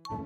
Round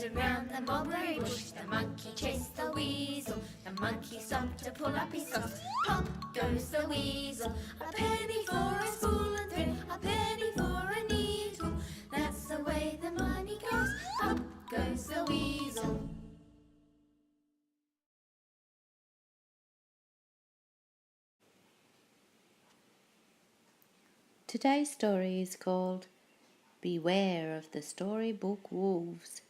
and round the mulberry bush, the monkey chased the weasel. The monkey stopped to pull up his socks. Pop goes the weasel. A penny for a spool and thread, a penny for a needle. That's the way the money goes. Up goes the weasel. Today's story is called Beware of the Storybook Wolves,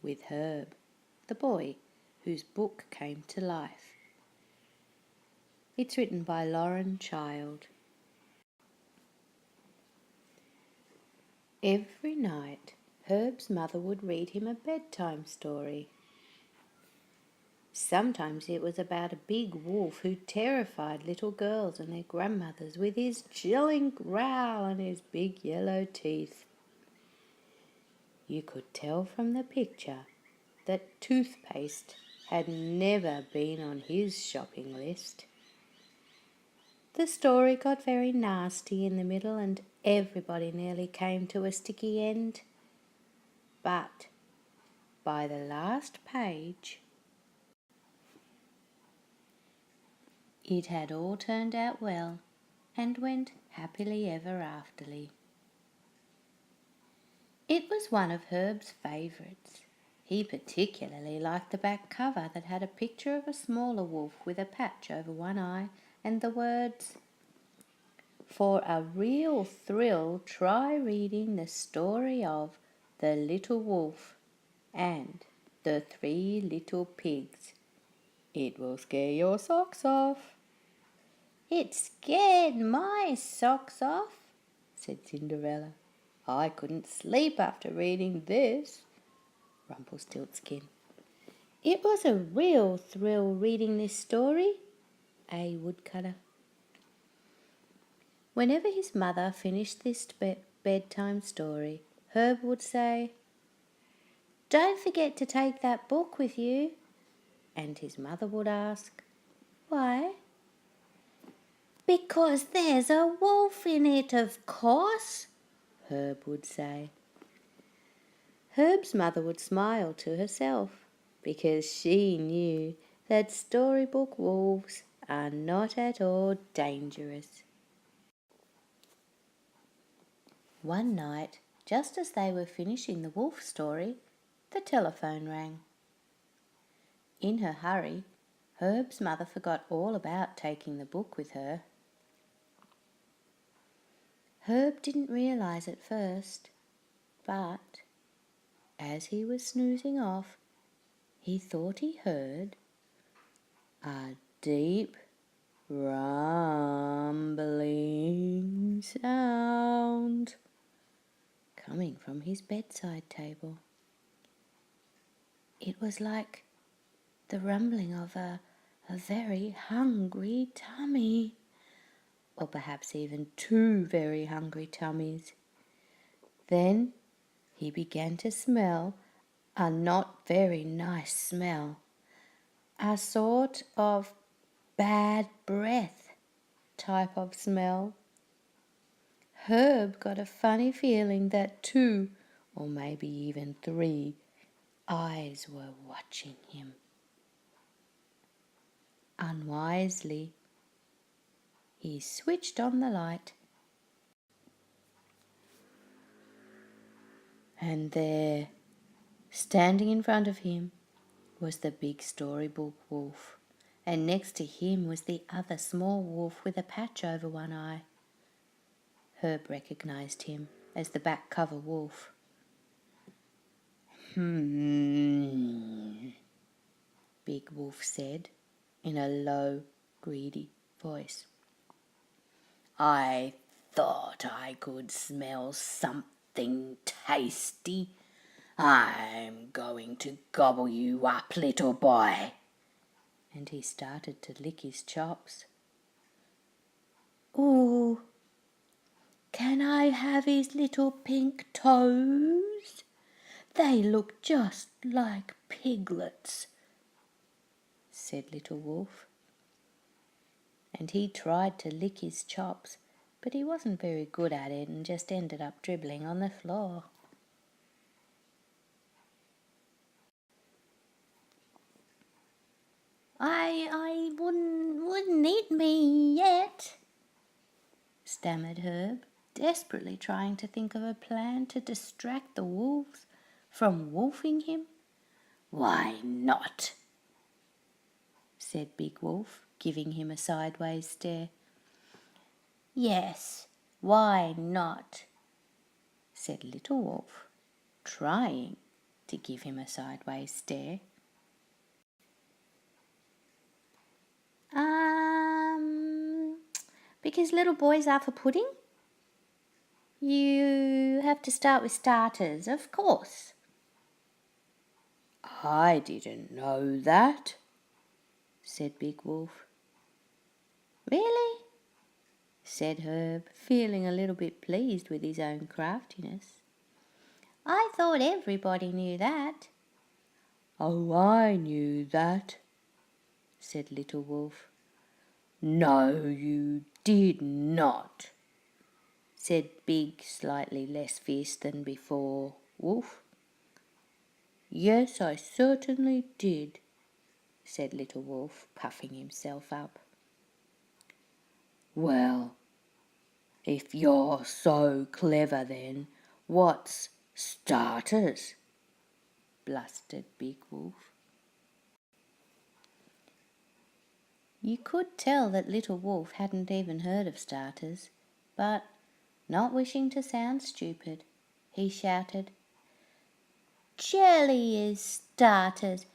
with Herb, the boy whose book came to life. It's written by Lauren Child. Every night, Herb's mother would read him a bedtime story. Sometimes it was about a big wolf who terrified little girls and their grandmothers with his chilling growl and his big yellow teeth. You could tell from the picture that toothpaste had never been on his shopping list. The story got very nasty in the middle and everybody nearly came to a sticky end. But by the last page, it had all turned out well and went happily ever afterly. It was one of Herb's favourites. He particularly liked the back cover that had a picture of a smaller wolf with a patch over one eye and the words, "For a real thrill, try reading the story of The Little Wolf and the Three Little Pigs. It will scare your socks off." "It scared my socks off," said Cinderella. "I couldn't sleep after reading this," Rumpelstiltskin. "It was a real thrill reading this story," A Woodcutter. Whenever his mother finished this bedtime story, Herb would say, "Don't forget to take that book with you." And his mother would ask, "Why?" "Because there's a wolf in it, of course," Herb would say. Herb's mother would smile to herself because she knew that storybook wolves are not at all dangerous. One night, just as they were finishing the wolf story, the telephone rang. In her hurry, Herb's mother forgot all about taking the book with her. Herb didn't realise at first, but as he was snoozing off, he thought he heard a deep, rumbling sound coming from his bedside table. It was like the rumbling of a very hungry tummy, or perhaps even two very hungry tummies. Then he began to smell a not very nice smell, a sort of bad breath type of smell. Herb got a funny feeling that two, or maybe even three, eyes were watching him. Unwisely, he switched on the light. And there, standing in front of him, was the big storybook wolf, and next to him was the other small wolf with a patch over one eye. Herb recognised him as the back cover wolf. Big Wolf said in a low, greedy voice. "I thought I could smell something tasty. I'm going to gobble you up, little boy." And he started to lick his chops. "Ooh, Can I have his little pink toes? They look just like piglets, said Little Wolf. And he tried to lick his chops, but he wasn't very good at it and just ended up dribbling on the floor. I wouldn't eat me yet, stammered Herb, desperately trying to think of a plan to distract the wolves from wolfing him. Why not? Said Big Wolf, giving him a sideways stare. Yes, why not? Said Little Wolf, trying to give him a sideways stare. Because little boys are for pudding? You have to start with starters, of course. I didn't know that, said Big Wolf. Really? Said Herb, feeling a little bit pleased with his own craftiness. I thought everybody knew that. Oh, I knew that, said Little Wolf. No, you did not, said Big, slightly less fierce than before, Wolf. Yes, I certainly did, said Little Wolf, puffing himself up. Well, if you're so clever then, what's starters? Blustered Big Wolf. You could tell that Little Wolf hadn't even heard of starters, but, not wishing to sound stupid, he shouted, Jelly is starters.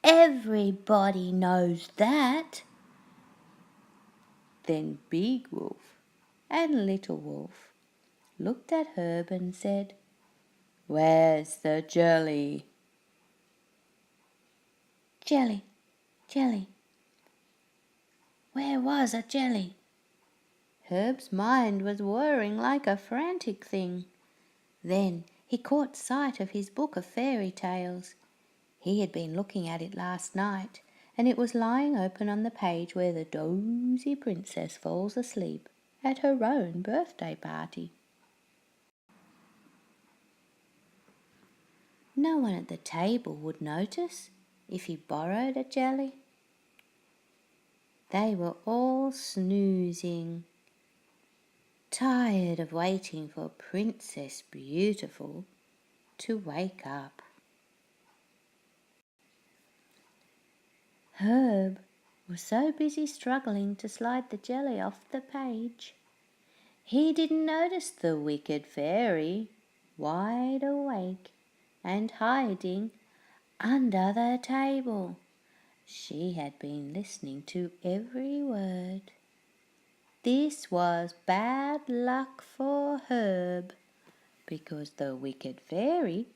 Everybody knows that. Then Big Wolf and Little Wolf looked at Herb and said, Where's the jelly? Jelly, jelly. Where was a jelly? Herb's mind was whirring like a frantic thing. Then he caught sight of his book of fairy tales. He had been looking at it last night, and it was lying open on the page where the dozy princess falls asleep at her own birthday party. No one at the table would notice if he borrowed a jelly. They were all snoozing, tired of waiting for Princess Beautiful to wake up. Herb was so busy struggling to slide the jelly off the page, he didn't notice the wicked fairy, wide awake and hiding under the table. She had been listening to every word. This was bad luck for Herb, because the wicked fairy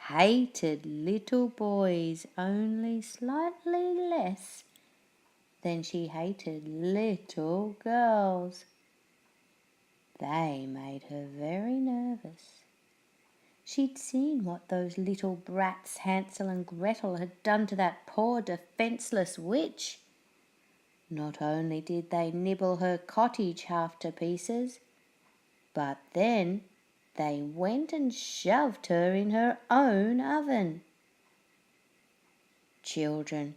hated little boys only slightly less than she hated little girls. They made her very nervous. She'd seen what those little brats Hansel and Gretel had done to that poor defenceless witch. Not only did they nibble her cottage half to pieces, but then they went and shoved her in her own oven. Children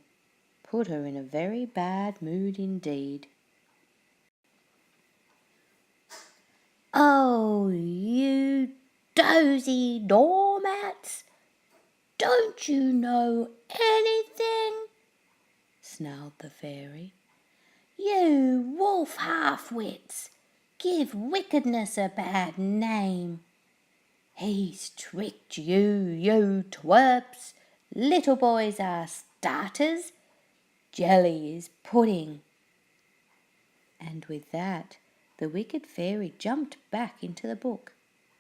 put her in a very bad mood indeed. Oh, you dozy doormats! Don't you know anything? Snarled the fairy. You wolf half-wits, give wickedness a bad name. He's tricked you, you twerps. Little boys are starters. Jelly is pudding. And with that, the wicked fairy jumped back into the book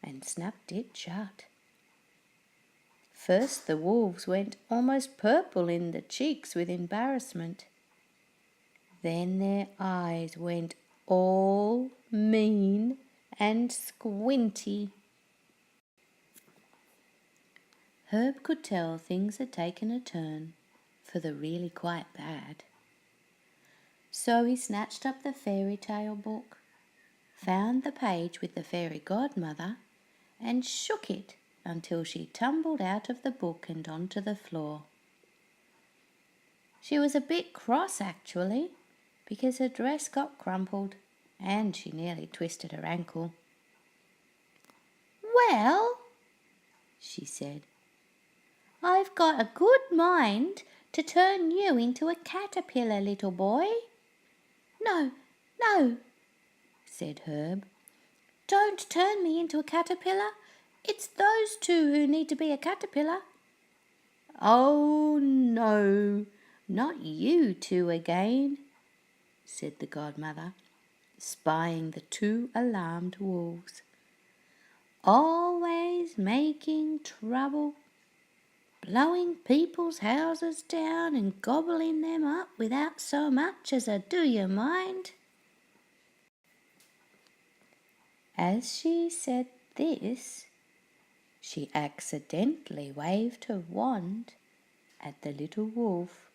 and snapped it shut. First the wolves went almost purple in the cheeks with embarrassment. Then their eyes went all mean and squinty. Herb could tell things had taken a turn for the really quite bad. So he snatched up the fairy tale book, found the page with the fairy godmother, and shook it until she tumbled out of the book and onto the floor. She was a bit cross actually, because her dress got crumpled and she nearly twisted her ankle. "Well," she said, "I've got a good mind to turn you into a caterpillar, little boy." "No, no," said Herb. "Don't turn me into a caterpillar. It's those two who need to be a caterpillar." "Oh, no, not you two again," said the godmother, spying the two alarmed wolves. "Always making trouble, blowing people's houses down and gobbling them up without so much as a do you mind." As she said this, she accidentally waved her wand at the little wolf,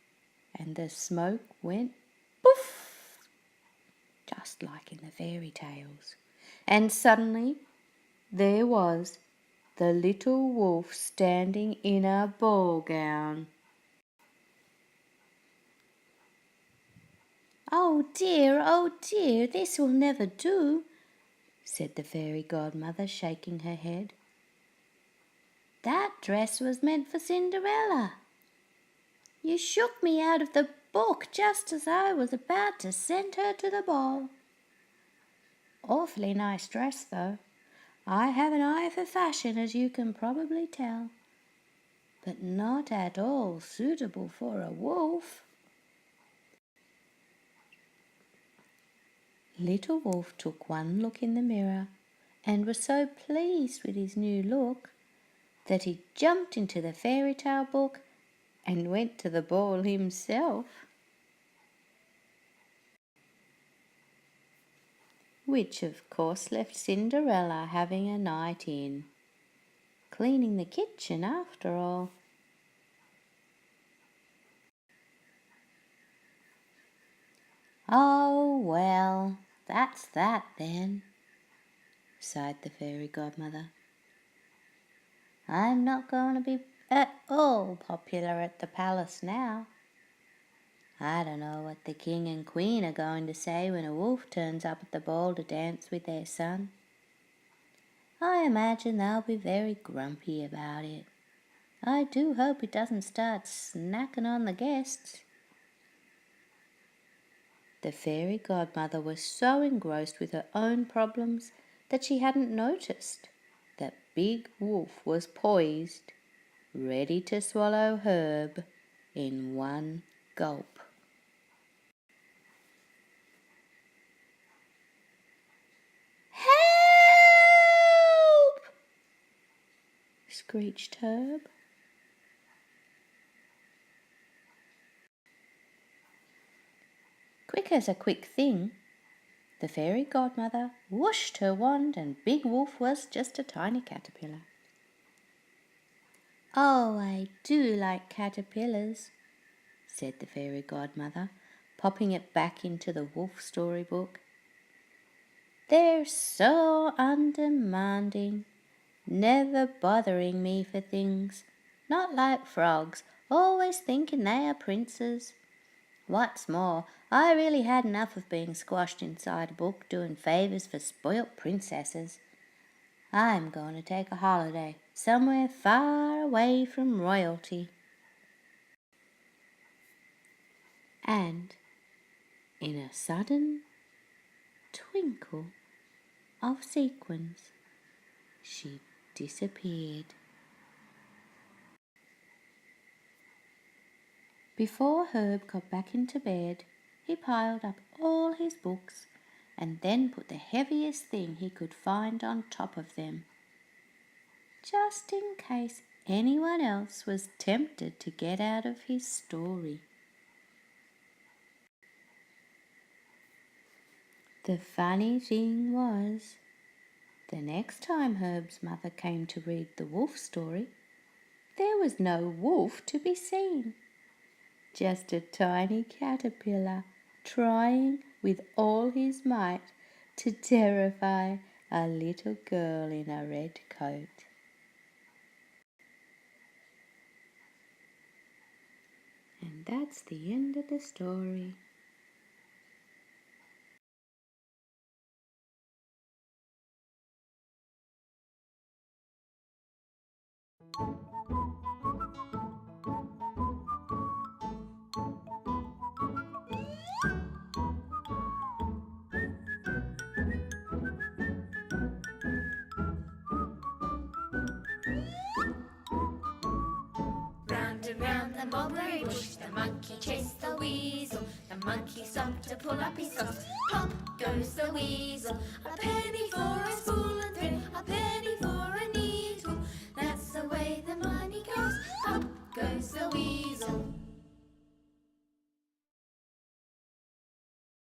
and the smoke went poof, just like in the fairy tales. And suddenly there was the little wolf standing in a ball gown. oh dear, this will never do," said the fairy godmother, shaking her head. "That dress was meant for Cinderella. You shook me out of the book just as I was about to send her to the ball. Awfully nice dress, though. I have an eye for fashion, as you can probably tell, but not at all suitable for a wolf." Little Wolf took one look in the mirror and was so pleased with his new look that he jumped into the fairy tale book and went to the ball himself, which of course left Cinderella having a night in, cleaning the kitchen after all. "Oh, well, that's that then," sighed the fairy godmother. "I'm not going to be at all popular at the palace now. I don't know what the king and queen are going to say when a wolf turns up at the ball to dance with their son. I imagine they'll be very grumpy about it. I do hope it doesn't start snacking on the guests." The fairy godmother was so engrossed with her own problems that she hadn't noticed that Big Wolf was poised, ready to swallow Herb in one gulp. "Help!" screeched Herb. Quick as a quick thing, the fairy godmother whooshed her wand and Big Wolf was just a tiny caterpillar. "Oh, I do like caterpillars," said the fairy godmother, popping it back into the wolf storybook. "They're so undemanding, never bothering me for things, not like frogs, always thinking they are princes. What's more, I really had enough of being squashed inside a book doing favours for spoilt princesses. I'm going to take a holiday somewhere far away from royalty." And in a sudden twinkle of sequins, she disappeared. Before Herb got back into bed, he piled up all his books and then put the heaviest thing he could find on top of them, just in case anyone else was tempted to get out of his story. The funny thing was The next time Herb's mother came to read the wolf story, there was no wolf to be seen, just a tiny caterpillar trying with all his might to terrify a little girl in a red coat. And that's the end of the story. Round and round the mulberry bush, the monkey chased the weasel. The monkey stopped to pull up his socks. Pop goes the weasel. A penny for a spool and thread, a penny for a needle. That's the way the money goes. Pop goes the weasel.